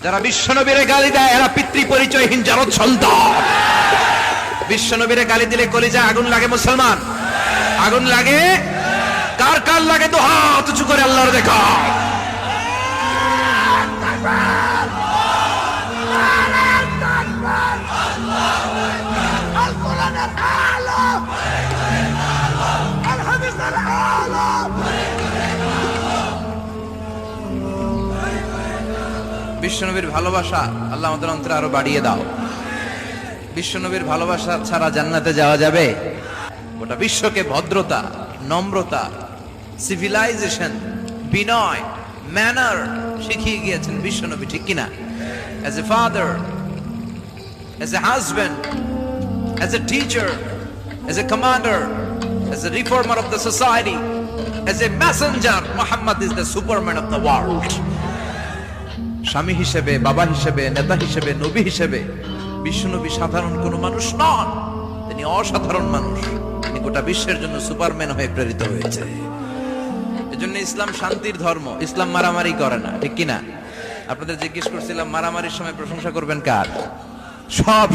যারা বিশ্বনবীরে গালি দেয় এরা পিতৃ পরিচয়হীন জারদ সন্তান। বিশ্বনবীরে গালি দিলে কলিজা আগুন লাগে মুসলমান, আগুন লাগে। কার কার লাগে তো হাত উঁচু করে আল্লাহর দেখা। বিশ্বনবীর ভালোবাসা আল্লাহ আমাদের অন্তরে আরো বাড়িয়ে দাও। বিশ্বনবীর ভালোবাসা ছাড়া জান্নাতে যাওয়া যাবে? গোটা বিশ্বকে ভদ্রতা, নম্রতা, সিভিলাইজেশন, বিনয়, ম্যানার শিখিয়ে গিয়েছেন বিশ্বনবী, ঠিক কিনা? As a father, as a husband, as a teacher, as a commander, as a reformer of the society, as a Messenger, Muhammad is the Superman of the world. স্বামী হিসেবে, বাবা হিসেবে, নেতা হিসেবে, নবী হিসেবে বিশ্বনবী সাধারণ কোনো মানুষ নন, তিনি অসাধারণ মানুষ। তিনি গোটা বিশ্বের জন্য সুপারম্যান হয়ে প্রেরিত হয়েছে। এজন্য ইসলাম শান্তির ধর্ম, ইসলাম মারামারি করে না, ঠিক কিনা? আপনাদের জিজ্ঞেস করছিলাম মারামারির সময় প্রশংসা করবেন কার? সব